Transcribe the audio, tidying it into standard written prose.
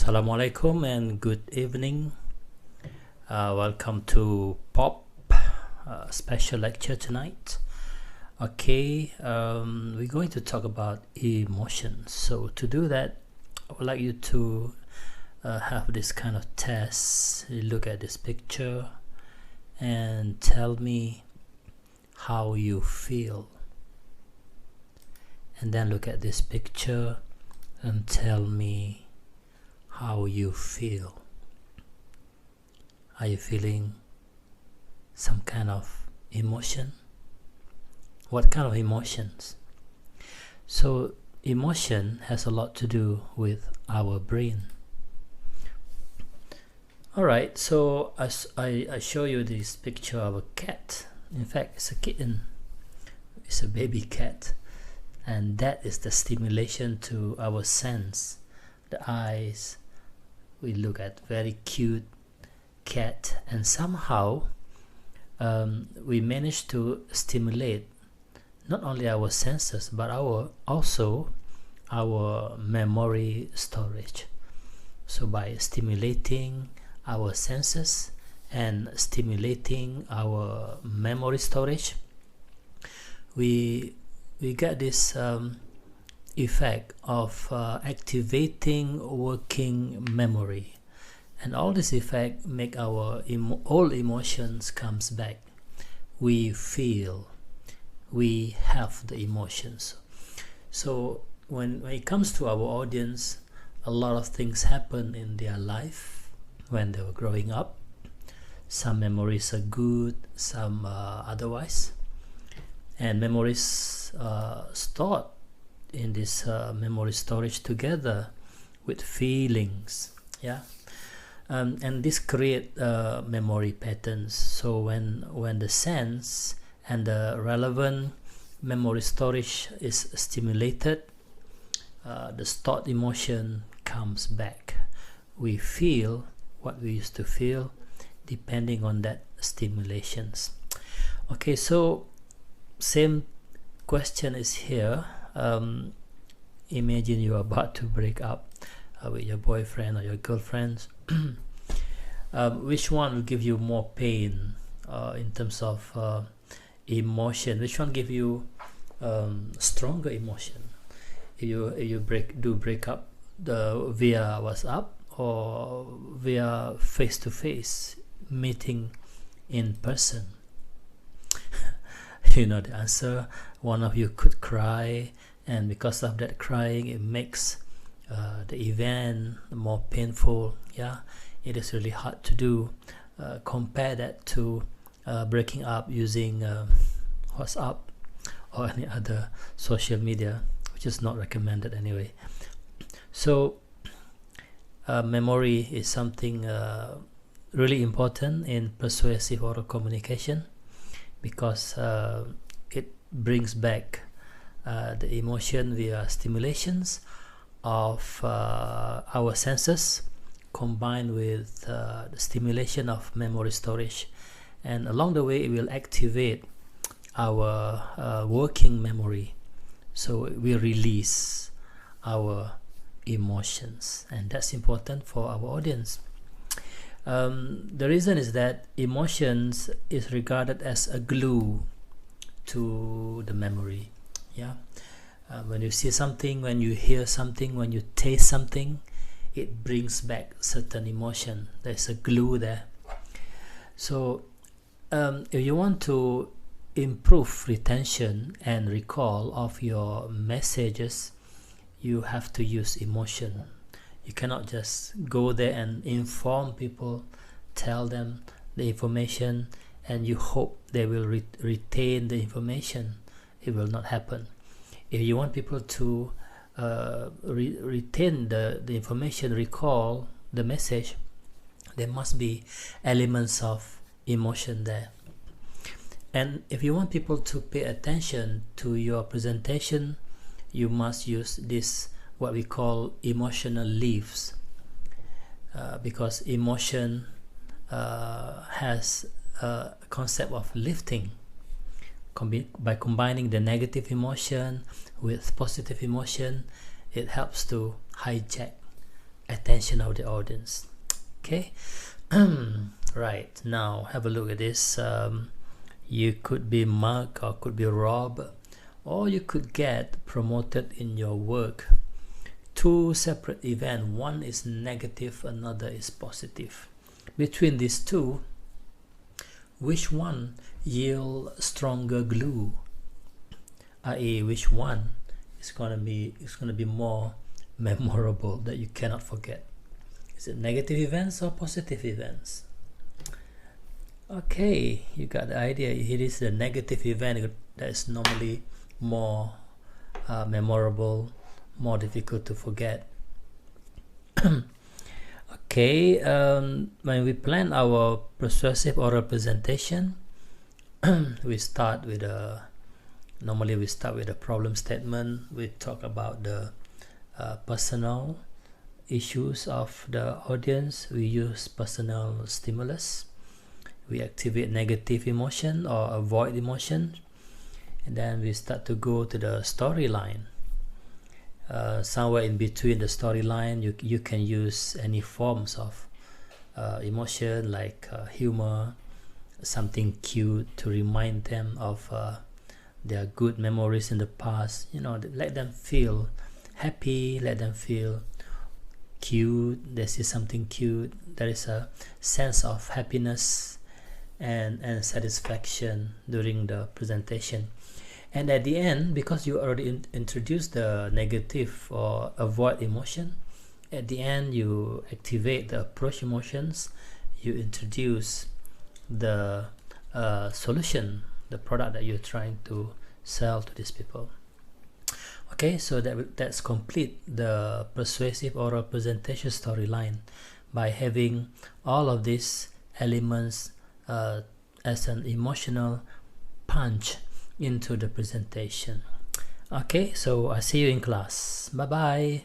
Assalamualaikum and good evening. Welcome to POP special lecture tonight. Okay, we're going to talk about emotions. So to do that, I would like you to have this kind of test. You look at this picture and tell me how you feel. And then look at this picture and tell me how you feel. Are you feeling some kind of emotion? What kind of emotions? So emotion has a lot to do with our brain. Alright, so as I show you this picture of a cat. In fact, it's a kitten. It's a baby cat. And that is the stimulation to our sense. The eyes. We look at very cute cat, and somehow we manage to stimulate not only our senses but also our memory storage. So by stimulating our senses and stimulating our memory storage, we get this effect of activating working memory, and all this effect make our all emotions comes back. We feel, we have the emotions. So when it comes to our audience, a lot of things happen in their life when they were growing up. Some memories are good, some otherwise, and memories stored in this memory storage together with feelings, and this create memory patterns. So when the sense and the relevant memory storage is stimulated, the stored emotion comes back. We feel what we used to feel depending on that stimulations. Okay, so same question is here. Imagine you're about to break up with your boyfriend or your girlfriend. Which one will give you more pain in terms of emotion? Which one give you stronger emotion? If you break up via WhatsApp or via face-to-face meeting in person? You know the answer. One of you could cry, and because of that crying, it makes the event more painful. It is really hard to do. Compare that to breaking up using WhatsApp or any other social media, which is not recommended anyway. So memory is something really important in persuasive oral communication, because it brings back the emotion via stimulations of our senses combined with the stimulation of memory storage, and along the way it will activate our working memory, so we release our emotions, and that's important for our audience. The reason is that emotions is regarded as a glue to the memory. When you see something, when you hear something, when you taste something, it brings back certain emotion. There's a glue there. So if you want to improve retention and recall of your messages, you have to use emotion. You cannot just go there and inform people, tell them the information, and you hope they will retain the information. It will not happen. If you want people to retain the information, recall the message, there must be elements of emotion there. And if you want people to pay attention to your presentation, you must use this, what we call emotional leaves, because emotion has a concept of lifting. By combining the negative emotion with positive emotion, it helps to hijack attention of the audience. Okay. Right, now have a look at this. You could be Mark or could be Rob, or you could get promoted in your work. Two separate events, one is negative, another is positive. Between these two, which one yield stronger glue, i.e. which one is gonna be more memorable that you cannot forget? Is it negative events or positive events? Okay, you got the idea. It is the negative event that is normally more memorable, more difficult to forget. Okay, when we plan our persuasive oral presentation, we start with normally we start with a problem statement. We talk about the personal issues of the audience. We use personal stimulus. We activate negative emotion or avoid emotion, and then we start to go to the storyline. Somewhere in between the storyline, you can use any forms of emotion, like humor, something cute to remind them of their good memories in the past. Let them feel happy, let them feel cute. They see something cute. There is a sense of happiness and satisfaction during the presentation. And at the end, because you already introduced the negative or avoid emotion, at the end you activate the approach emotions. You introduce the solution, the product that you're trying to sell to these people. Okay, so that's complete the persuasive oral presentation storyline by having all of these elements as an emotional punch into the presentation. Okay, so I see you in class. Bye bye.